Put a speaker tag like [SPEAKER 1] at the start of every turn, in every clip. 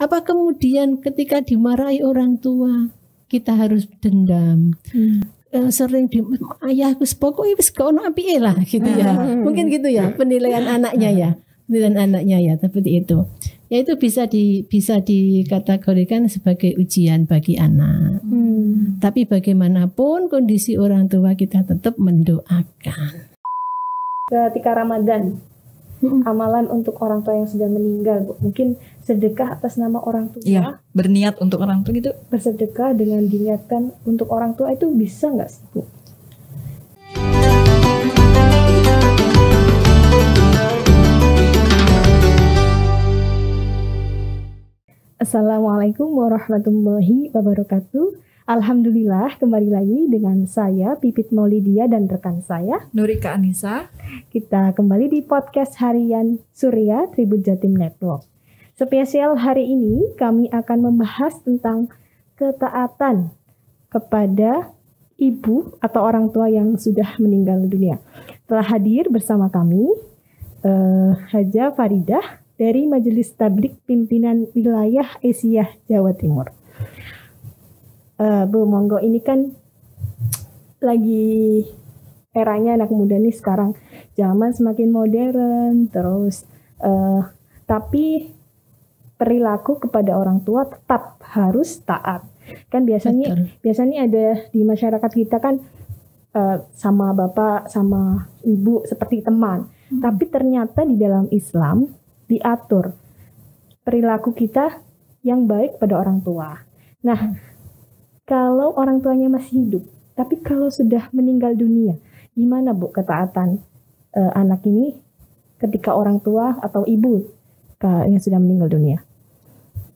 [SPEAKER 1] Apa kemudian ketika dimarahi orang tua kita harus dendam? Sering di ayahku pokoknya wis gak ono apike lah gitu ya. Mungkin gitu ya penilaian anaknya ya. Penilaian anaknya ya seperti itu. Ya itu bisa dikategorikan sebagai ujian bagi anak. Tapi bagaimanapun kondisi orang tua kita tetap mendoakan.
[SPEAKER 2] Ketika Ramadan, amalan untuk orang tua yang sudah meninggal, Bu. Mungkin sedekah atas nama orang tua.
[SPEAKER 3] Iya, berniat untuk orang tua gitu.
[SPEAKER 2] Bersedekah dengan diniatkan untuk orang tua itu bisa nggak sih, Bu? Assalamualaikum warahmatullahi wabarakatuh. Alhamdulillah, kembali lagi dengan saya Pipit Maulidia dan rekan saya
[SPEAKER 3] Nurika Anissa.
[SPEAKER 2] Kita kembali di podcast harian Surya Tribun Jatim Network. Spesial hari ini kami akan membahas tentang ketaatan kepada ibu atau orang tua yang sudah meninggal dunia. Telah hadir bersama kami Haja Faridah dari Majelis Tablik Pimpinan Wilayah Asia Jawa Timur. Bu, monggo, ini kan lagi eranya anak muda nih sekarang, zaman semakin modern, terus tapi perilaku kepada orang tua tetap harus taat. Kan biasanya ada di masyarakat kita kan sama bapak sama ibu seperti teman, tapi ternyata di dalam Islam diatur perilaku kita yang baik pada orang tua. Nah, kalau orang tuanya masih hidup, tapi kalau sudah meninggal dunia, gimana Bu ketaatan anak ini ketika orang tua atau ibu yang sudah meninggal dunia?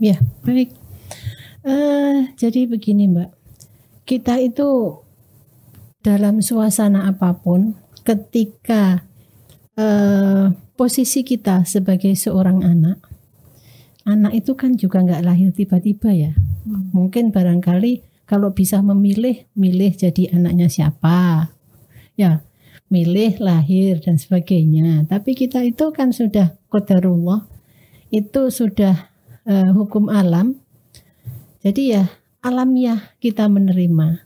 [SPEAKER 1] Ya, baik. Jadi begini Mbak, kita itu dalam suasana apapun, ketika posisi kita sebagai seorang anak itu kan juga nggak lahir tiba-tiba ya. Mungkin barangkali kalau bisa milih jadi anaknya siapa, ya milih lahir dan sebagainya. Tapi kita itu kan sudah qadarullah, itu sudah hukum alam. Jadi ya alamiah kita menerima.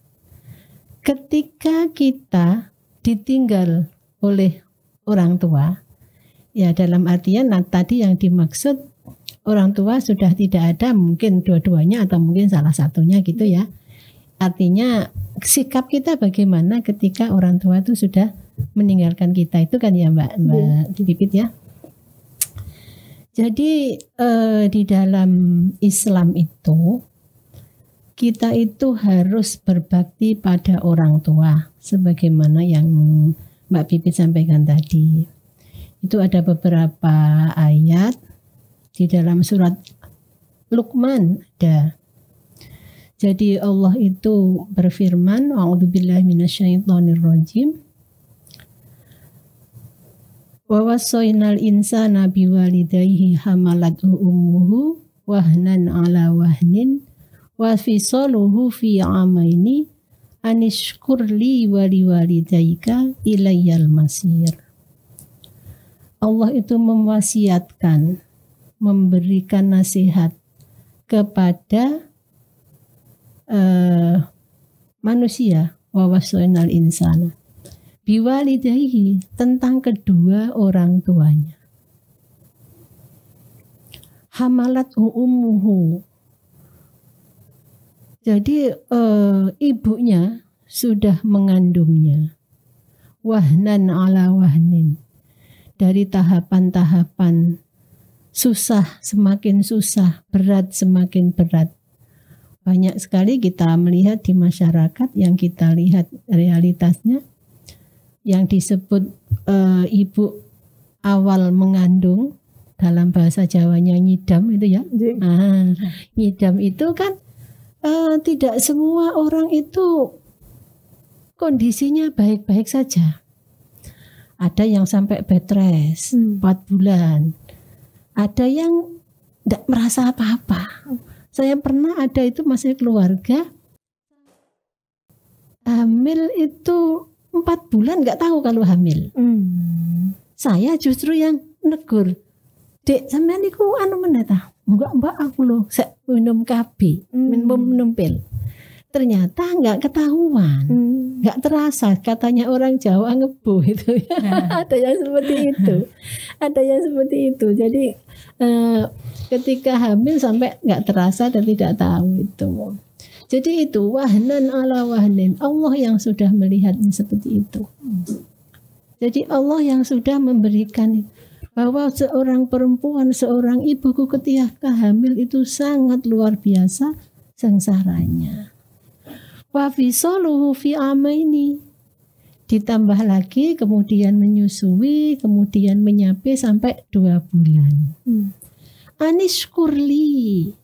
[SPEAKER 1] Ketika kita ditinggal oleh orang tua, ya dalam artian tadi yang dimaksud orang tua sudah tidak ada, mungkin dua-duanya atau mungkin salah satunya gitu ya. Artinya sikap kita bagaimana ketika orang tua itu sudah meninggalkan kita, itu kan ya Mbak Pipit ya. Jadi di dalam Islam itu kita itu harus berbakti pada orang tua sebagaimana yang Mbak Pipit sampaikan tadi. Itu ada beberapa ayat di dalam surat Luqman ada. Jadi Allah itu berfirman, a'udzubillahi minasyaitonirrajim. Wa wassaynal insana biwalidayhi hamalathu ummuhu wahnan ala wahnin wa fisaluhu fi amaini anishkur li wa liwalidayka ilayyal masir. Allah itu mewasiatkan, memberikan nasihat kepada manusia, wa wasainal insana biwalidayhi, tentang kedua orang tuanya. Hamalat ummuhu, jadi ibunya sudah mengandungnya. Wahnan ala wahnin, dari tahapan-tahapan susah semakin susah, berat semakin berat. Banyak sekali kita melihat di masyarakat yang kita lihat realitasnya, yang disebut ibu awal mengandung, dalam bahasa Jawanya nyidam itu ya. Nyidam itu kan tidak semua orang itu kondisinya baik-baik saja. Ada yang sampai bed rest 4 bulan. Ada yang tidak merasa apa-apa. Saya pernah ada itu masih keluarga hamil itu 4 bulan nggak tahu kalau hamil. Saya justru yang negur, Dek sampean niku anu meneta, enggak mbak aku loh saya minum KB, minum pil. Ternyata enggak ketahuan, enggak terasa. Katanya orang Jawa ngebo itu. Ada yang seperti itu, ada yang seperti itu. Jadi ketika hamil sampai enggak terasa dan tidak tahu itu. Jadi itu wahnan ala wahnin, Allah yang sudah melihatnya seperti itu. Jadi Allah yang sudah memberikan bahwa seorang perempuan, seorang ibu ketika hamil itu sangat luar biasa sengsaranya. Wa fisaluhu fi amaini. Ditambah lagi kemudian menyusui, kemudian menyapi sampai 2 bulan. Anishkurli.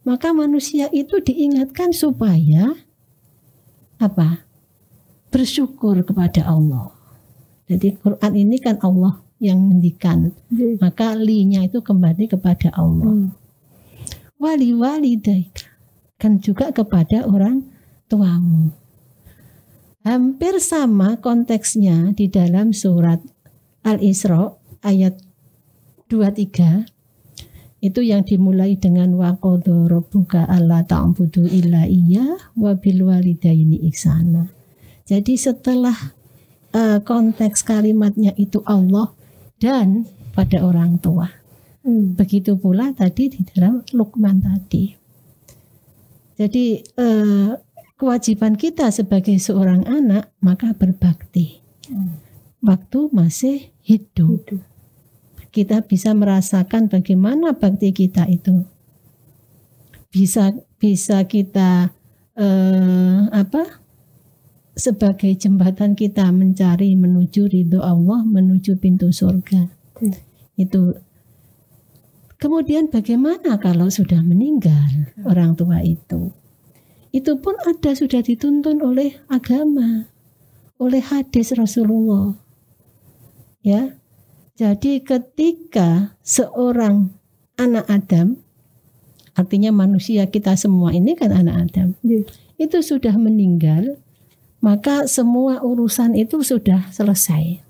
[SPEAKER 1] Maka manusia itu diingatkan supaya apa? Bersyukur kepada Allah. Jadi Quran ini kan Allah yang menghentikan, maka linya itu kembali kepada Allah. Wali walidaika, kan juga kepada orang tuamu. Hampir sama konteksnya di dalam surat Al-Isra ayat 23. Itu yang dimulai dengan wa qadha rabbuka alla ta'budu illa iyyah wa bil walidaini ihsana. Jadi setelah konteks kalimatnya itu Allah dan pada orang tua. Begitu pula tadi di dalam Luqman tadi. Jadi kewajiban kita sebagai seorang anak maka berbakti. Waktu masih hidup. Kita bisa merasakan bagaimana bakti kita itu. Bisa kita sebagai jembatan kita mencari menuju ridho Allah, menuju pintu surga. Itu. Kemudian bagaimana kalau sudah meninggal orang tua itu? Itu pun sudah dituntun oleh agama, oleh hadis Rasulullah. Ya. Jadi ketika seorang anak Adam, artinya manusia kita semua ini kan anak Adam, itu sudah meninggal, maka semua urusan itu sudah selesai.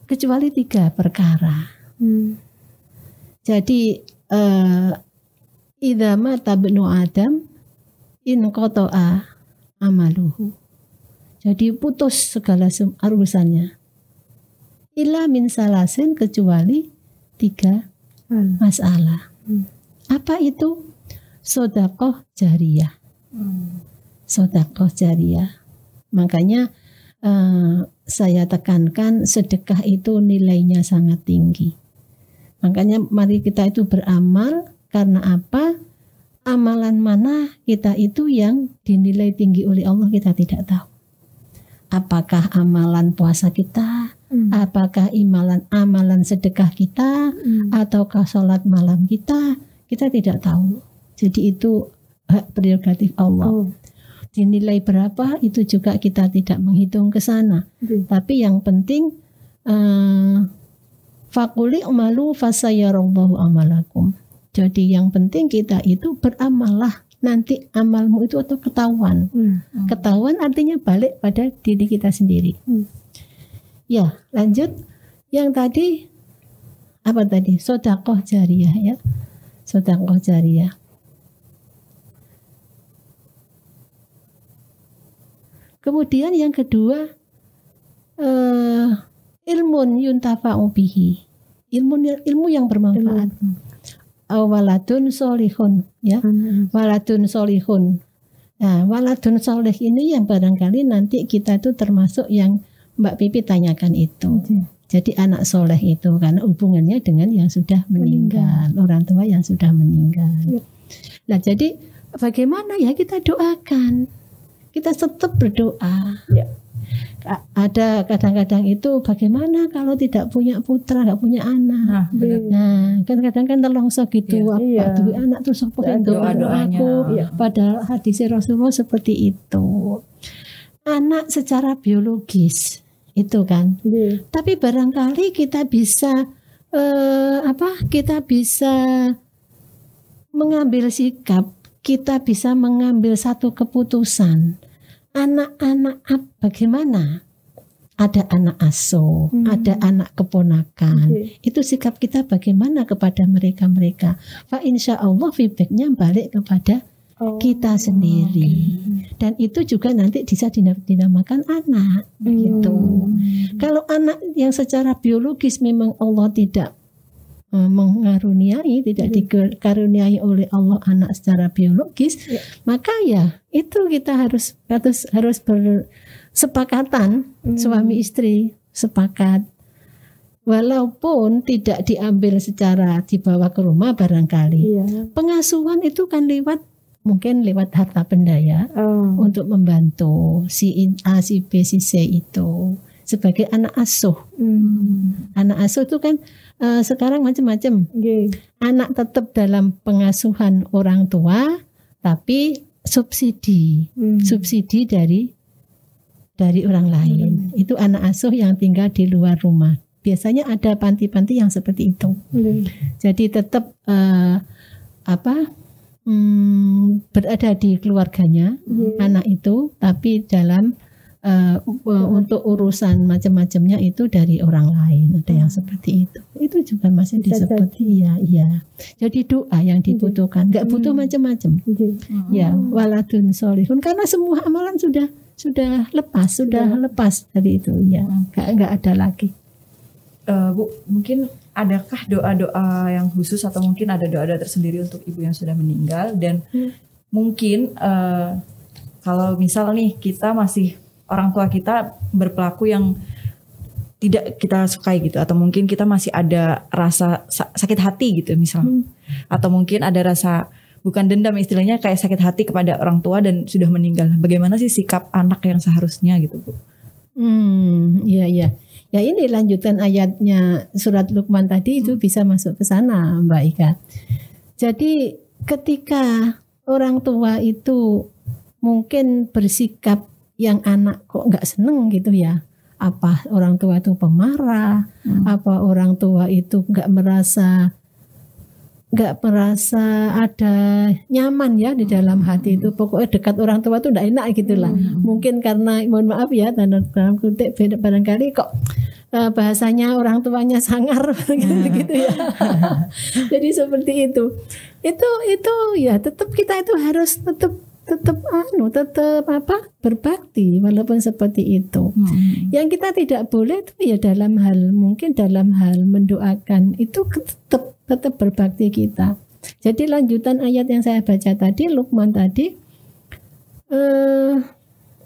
[SPEAKER 1] Kecuali 3 perkara. Jadi idza mata ibnu Adam in qata'a amaluhu. Jadi putus segala urusannya. Illa min salasin, kecuali 3 masalah. Apa itu? Sedekah jariyah. Sedekah jariyah. Makanya saya tekankan sedekah itu nilainya sangat tinggi. Makanya mari kita itu beramal. Karena apa? Amalan mana kita itu yang dinilai tinggi oleh Allah kita tidak tahu. Apakah amalan puasa kita, apakah amalan sedekah kita, ataukah sholat malam kita tidak tahu. Jadi itu hak prerogatif Allah. Dinilai berapa itu juga kita tidak menghitung ke sana. Tapi yang penting faquli umalu fasayarallahu amalakum. Jadi yang penting kita itu beramallah, nanti amalmu itu atau ketahuan. Ketahuan artinya balik pada diri kita sendiri. Ya, lanjut. Yang tadi apa tadi? Sedekah jariyah ya. Sedekah jariyah. Kemudian yang kedua ilmun yuntafa'u bihi. Ilmu yang bermanfaat. Waladun solihun ya. Waladun solihun. Nah, waladun solih ini yang barangkali nanti kita itu termasuk yang Mbak Pipi tanyakan itu. Jadi anak soleh itu karena hubungannya dengan yang sudah meninggal, orang tua yang sudah meninggal. Nah, jadi bagaimana ya kita doakan? Kita tetap berdoa. Ada kadang-kadang itu bagaimana kalau tidak punya putra, nggak punya anak. Nah, kan kadang kan terlongso gitu, duwe anak terus apa doa-doaku. Padahal hadis Rasulullah seperti itu. Anak secara biologis itu kan. Tapi barangkali kita bisa kita bisa mengambil sikap, kita bisa mengambil satu keputusan. Anak-anak bagaimana? ada anak asuh, ada anak keponakan. Itu sikap kita bagaimana kepada mereka-mereka. Fa insya Allah feedbacknya balik kepada kita sendiri. Dan itu juga nanti bisa dinamakan anak gitu. Kalau anak yang secara biologis memang Allah tidak mengaruniai, tidak dikaruniai oleh Allah anak secara biologis, maka ya itu kita harus bersepakatan, suami istri sepakat, walaupun tidak diambil secara dibawa ke rumah barangkali. Pengasuhan itu kan mungkin lewat harta benda ya, untuk membantu si A, si B, si C itu sebagai anak asuh. Anak asuh itu kan sekarang macam-macam. Anak tetap dalam pengasuhan orang tua, tapi subsidi dari orang lain. Itu anak asuh yang tinggal di luar rumah. Biasanya ada panti-panti yang seperti itu. Jadi tetap berada di keluarganya anak itu, tapi dalam untuk urusan macam-macamnya itu dari orang lain. Ada yang seperti itu. Itu juga masih disebut iya. Jadi doa yang dibutuhkan, nggak butuh macam-macam. Ya, waladun solihun, karena semua amalan sudah lepas dari itu. Ya, nggak ada lagi.
[SPEAKER 3] Bu, mungkin adakah doa-doa yang khusus atau mungkin ada doa-doa tersendiri untuk ibu yang sudah meninggal, dan mungkin kalau misal nih kita masih orang tua kita berperilaku yang tidak kita sukai gitu, atau mungkin kita masih ada rasa sakit hati gitu misal, atau mungkin ada rasa bukan dendam, istilahnya kayak sakit hati kepada orang tua dan sudah meninggal. Bagaimana sih sikap anak yang seharusnya gitu, Bu?
[SPEAKER 1] Iya. Ya ini lanjutan ayatnya surat Luqman tadi itu bisa masuk ke sana, Mbak Ika. Jadi ketika orang tua itu mungkin bersikap yang anak kok nggak seneng gitu ya, apa orang tua itu pemarah, apa orang tua itu nggak merasa ada nyaman ya di dalam hati itu, pokoknya dekat orang tua itu nggak enak gitulah. Mungkin karena mohon maaf ya dalam kutip barangkali kok bahasanya orang tuanya sangar gitu ya. Jadi seperti itu ya tetap kita itu harus tetap berbakti walaupun seperti itu. Yang kita tidak boleh itu ya dalam hal mendoakan itu tetap berbakti kita. Jadi lanjutan ayat yang saya baca tadi Luqman tadi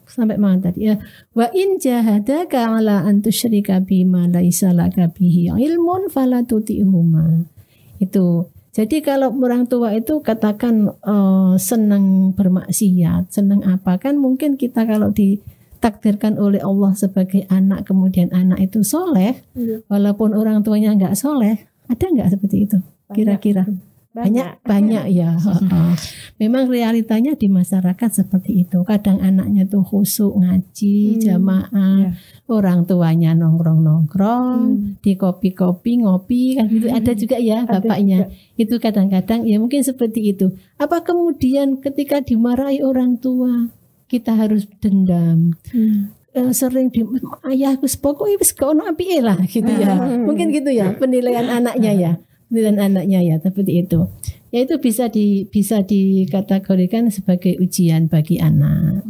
[SPEAKER 1] sampai mana tadi ya, wa in jahadaka ala an tusyrika bima laisa laka bihi ilmun fala tuti'huma. Itu jadi kalau orang tua itu katakan senang bermaksiat, senang apa, kan mungkin kita kalau ditakdirkan oleh Allah sebagai anak, kemudian anak itu soleh, walaupun orang tuanya nggak soleh, ada nggak seperti itu? Kira-kira banyak ya. Memang realitanya di masyarakat seperti itu. Kadang anaknya tuh khusyuk ngaji, jamaah, orang tuanya nongkrong, di kopi-kopi, ngopi kan gitu. Ada juga ya bapaknya. Itu kadang-kadang ya mungkin seperti itu. Apa kemudian ketika dimarahi orang tua kita harus dendam? Sering ayahku pokoknya wis gak ono apike lah gitu ya. Mungkin gitu ya penilaian anaknya ya. Seperti itu. Ya itu bisa dikategorikan sebagai ujian bagi anak.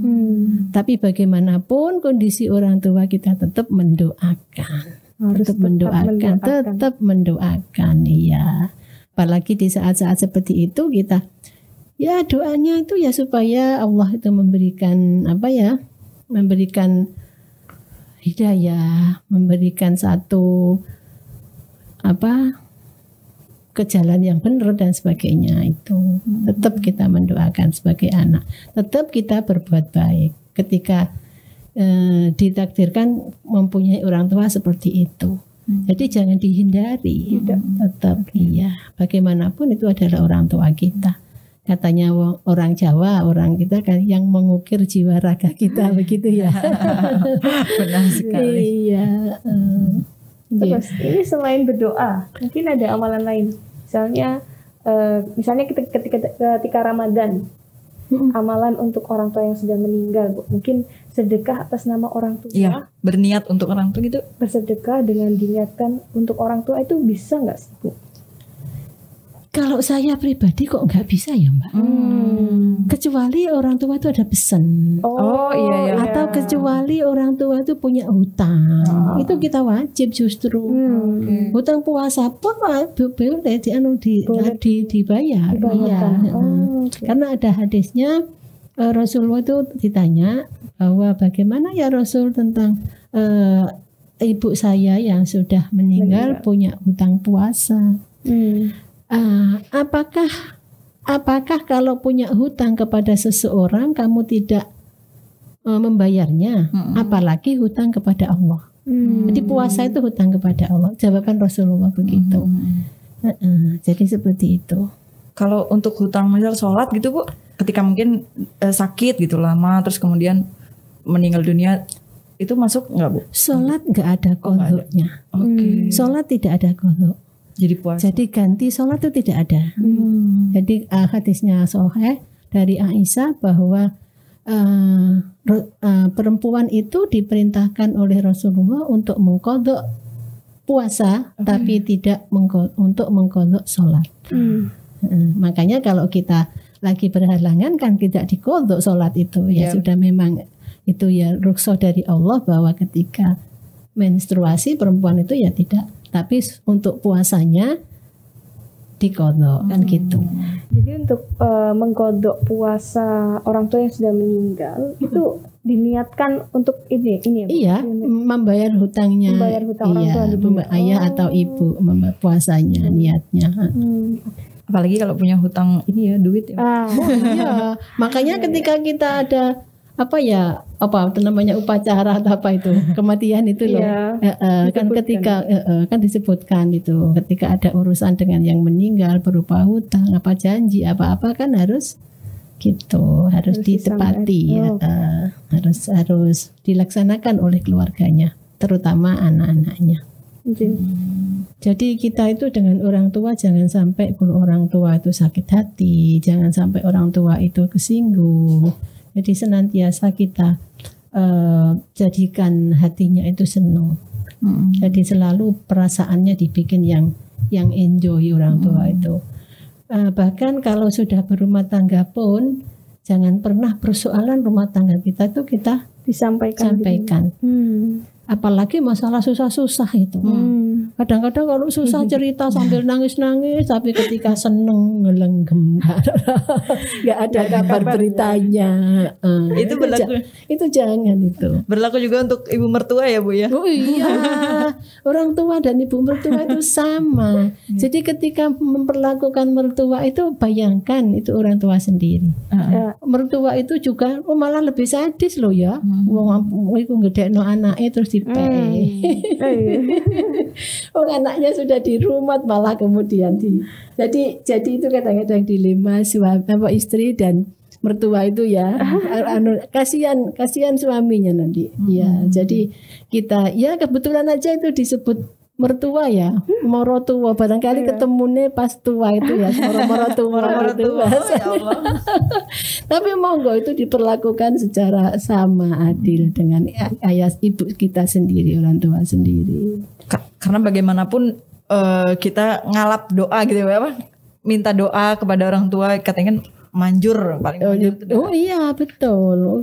[SPEAKER 1] Tapi bagaimanapun kondisi orang tua kita tetap mendoakan. Tetap mendoakan iya. Apalagi di saat-saat seperti itu kita ya doanya itu ya supaya Allah itu memberikan hidayah, memberikan satu ke jalan yang benar dan sebagainya. Itu tetap kita mendoakan sebagai anak, tetap kita berbuat baik ketika ditakdirkan mempunyai orang tua seperti itu. Jadi jangan dihindari, tetap iya, bagaimanapun itu adalah orang tua kita. Katanya orang Jawa, orang kita kan yang mengukir jiwa raga kita begitu ya.
[SPEAKER 3] Benar sekali.
[SPEAKER 1] Iya.
[SPEAKER 2] Terus ini selain berdoa, mungkin ada amalan lain. Misalnya ketika Ramadan, amalan untuk orang tua yang sudah meninggal, Bu. Mungkin sedekah atas nama orang tua.
[SPEAKER 3] Iya, berniat untuk orang tua gitu.
[SPEAKER 2] Bersedekah dengan diniatkan untuk orang tua itu bisa nggak sih, Bu?
[SPEAKER 1] Kalau saya pribadi kok nggak bisa ya Mbak. Kecuali orang tua itu ada pesan.
[SPEAKER 3] Iya.
[SPEAKER 1] Atau kecuali orang tua itu punya hutang. Itu kita wajib justru. Hutang puasa pun boleh dibayar. Iya. Karena ada hadisnya, Rasulullah itu ditanya bahwa bagaimana ya Rasul tentang ibu saya yang sudah meninggal punya hutang puasa. Apakah kalau punya hutang kepada seseorang kamu tidak membayarnya, apalagi hutang kepada Allah. Jadi puasa itu hutang kepada Allah. Jawaban Rasulullah begitu. Jadi seperti itu.
[SPEAKER 3] Kalau untuk hutang misal sholat gitu Bu, ketika mungkin sakit gitu lama terus kemudian meninggal dunia, itu masuk nggak Bu?
[SPEAKER 1] Sholat nggak ada qadha-nya. Sholat tidak ada qadha.
[SPEAKER 3] Jadi puasa.
[SPEAKER 1] Jadi ganti sholat itu tidak ada. Jadi hadisnya sahih dari Aisyah bahwa perempuan itu diperintahkan oleh Rasulullah untuk mengqadha puasa, tapi tidak untuk mengqadha sholat. Makanya kalau kita lagi berhalangan kan tidak diqadha sholat itu, ya sudah memang itu ya rukhsah dari Allah bahwa ketika menstruasi perempuan itu ya tidak. Tapi untuk puasanya diqadha kan gitu.
[SPEAKER 2] Jadi untuk mengqadha puasa orang tua yang sudah meninggal itu diniatkan untuk ini ya.
[SPEAKER 1] Iya, membayar hutangnya.
[SPEAKER 2] Membayar hutang orang tua di
[SPEAKER 1] ayah atau ibu puasanya niatnya.
[SPEAKER 3] Apalagi kalau punya hutang ini ya duit ya.
[SPEAKER 1] Iya. Makanya ketika kita ada apa namanya upacara atau apa itu kematian itu loh, kan ketika kan disebutkan itu ketika ada urusan dengan yang meninggal berupa hutang apa janji apa kan harus gitu, harus ditepati harus dilaksanakan oleh keluarganya, terutama anak-anaknya. Jadi kita itu dengan orang tua jangan sampai orang tua itu sakit hati, jangan sampai orang tua itu kesinggung. Jadi senantiasa kita jadikan hatinya itu senang. Jadi selalu perasaannya dibikin yang enjoy orang tua itu. Bahkan kalau sudah berumah tangga pun jangan pernah persoalan rumah tangga kita itu kita sampaikan. Apalagi masalah susah-susah itu. Kadang-kadang kalau susah cerita sambil nangis-nangis, tapi ketika seneng ngelenggem, nggak ada kabar beritanya.
[SPEAKER 3] Itu berlaku.
[SPEAKER 1] Itu jangan itu.
[SPEAKER 3] Berlaku juga untuk ibu mertua ya Bu ya.
[SPEAKER 1] Oh iya, orang tua dan ibu mertua itu sama. Jadi ketika memperlakukan mertua itu bayangkan itu orang tua sendiri. Mertua itu juga malah lebih sadis loh ya. Wong iku ngedekno anake terus anaknya sudah di rumah malah kemudian jadi itu kadang-kadang dilema istri dan mertua itu ya. kasihan suaminya nanti. Ya, jadi kita ya kebetulan aja itu disebut mertua ya, morotua barangkali ketemunya pas tua itu ya, morotua ya Allah. Tapi monggo itu diperlakukan secara sama adil dengan ayah ibu kita sendiri, orang tua sendiri.
[SPEAKER 3] Karena bagaimanapun kita ngalap doa gitu ya, minta doa kepada orang tua katanya kan manjur paling manjur.
[SPEAKER 1] Iya betul,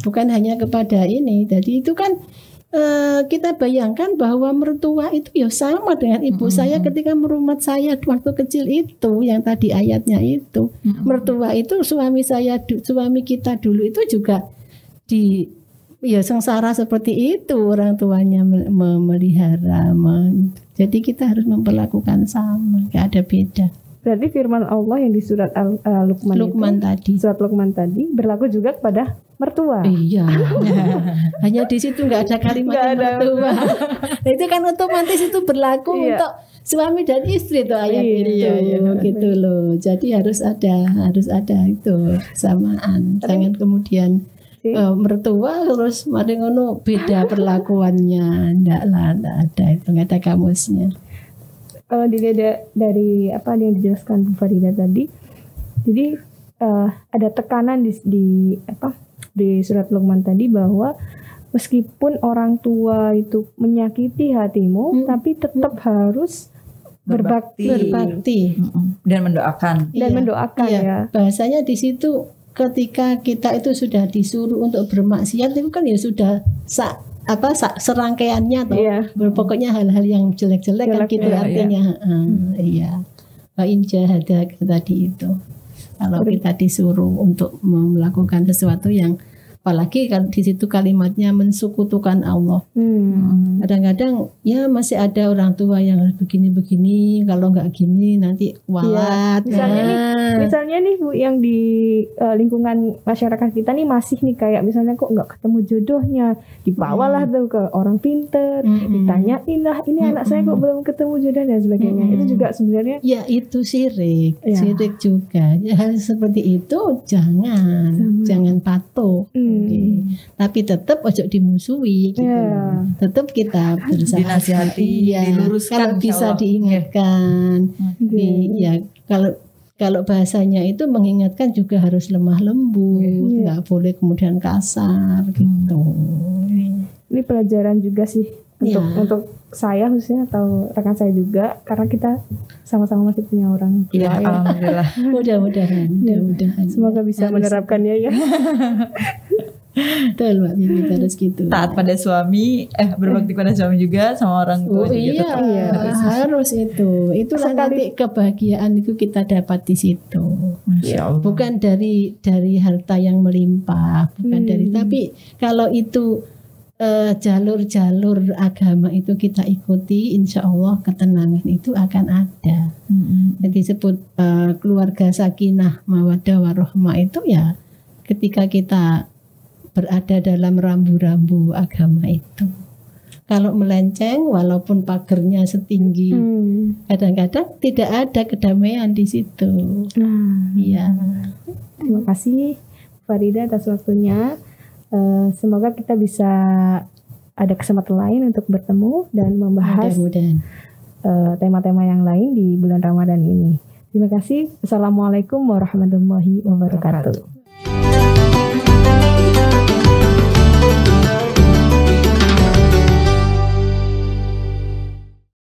[SPEAKER 1] bukan hanya kepada ini. Jadi itu kan kita bayangkan bahwa mertua itu ya sama dengan ibu saya ketika merumat saya waktu kecil itu, yang tadi ayatnya itu. Mertua itu suami kita dulu itu juga sengsara seperti itu, orang tuanya memelihara. Jadi kita harus memperlakukan sama, gak ada beda.
[SPEAKER 2] Berarti firman Allah yang di surat Luqman tadi berlaku juga kepada mertua.
[SPEAKER 1] Iya. Hanya di situ nggak ada kalimat mertua. Nah, itu kan otomatis itu berlaku untuk suami dan istri tuh ayat gitu loh. Jadi harus ada itu kesamaan. Jangan kemudian mertua terus mari ngono beda perlakuannya. Enggak ada itu, nggak ada kamusnya.
[SPEAKER 2] Dilihat dari apa yang dijelaskan Bu Farida tadi, jadi ada tekanan di surat Luqman tadi bahwa meskipun orang tua itu menyakiti hatimu, tapi tetap harus berbakti
[SPEAKER 3] dan mendoakan.
[SPEAKER 1] Iya.
[SPEAKER 2] Ya.
[SPEAKER 1] Bahasanya di situ ketika kita itu sudah disuruh untuk bermaksiat itu kan ya sudah serangkaiannya toh.
[SPEAKER 2] Iya.
[SPEAKER 1] Pokoknya hal-hal yang jelek-jelek kan gitu artinya. Iya. Wa in jahadaka tadi itu. Kalau kita disuruh untuk melakukan sesuatu yang, apalagi kalau di situ kalimatnya mensukutukan Allah. Kadang-kadang ya masih ada orang tua yang harus begini-begini, kalau nggak gini nanti walat.
[SPEAKER 2] Misalnya nih Bu, yang di lingkungan masyarakat kita nih masih nih kayak misalnya kok nggak ketemu jodohnya, dibawalah tuh ke orang pinter, ditanyain lah ini anak saya kok belum ketemu jodoh dan sebagainya. Itu juga sebenarnya
[SPEAKER 1] ya itu syirik juga. Ya, hal seperti itu jangan patuh. Tapi tetap ojo dimusuhi gitu. Tetap kita berusaha
[SPEAKER 3] dinasihati, diluruskan,
[SPEAKER 1] kalau bisa diingatkan. Ya kalau bahasanya itu mengingatkan juga harus lemah lembut, nggak boleh kemudian kasar gitu.
[SPEAKER 2] Ini pelajaran juga sih untuk saya khususnya atau rekan saya juga, karena kita sama-sama masih punya orang tua.
[SPEAKER 3] Ya, alhamdulillah.
[SPEAKER 1] Mudah-mudahan.
[SPEAKER 2] Semoga bisa menerapkannya ya.
[SPEAKER 1] Betul Mbak Bibi, harus gitu.
[SPEAKER 3] Taat pada suami, berbakti pada suami juga, sama orang tua juga tetap
[SPEAKER 1] harus itu. Itulah nanti kebahagiaan itu kita dapat di situ. Bukan dari harta yang melimpah, bukan tapi kalau itu jalur-jalur agama itu kita ikuti, insya Allah ketenangan itu akan ada. Jadi disebut keluarga sakinah mawaddah warahmah itu ya ketika kita berada dalam rambu-rambu agama itu. Kalau melenceng, walaupun pagernya setinggi, kadang-kadang tidak ada kedamaian di situ. Iya.
[SPEAKER 2] Terima kasih Farida atas waktunya. Semoga kita bisa ada kesempatan lain untuk bertemu dan membahas tema-tema yang lain di bulan Ramadan ini. Terima kasih. Assalamualaikum warahmatullahi wabarakatuh.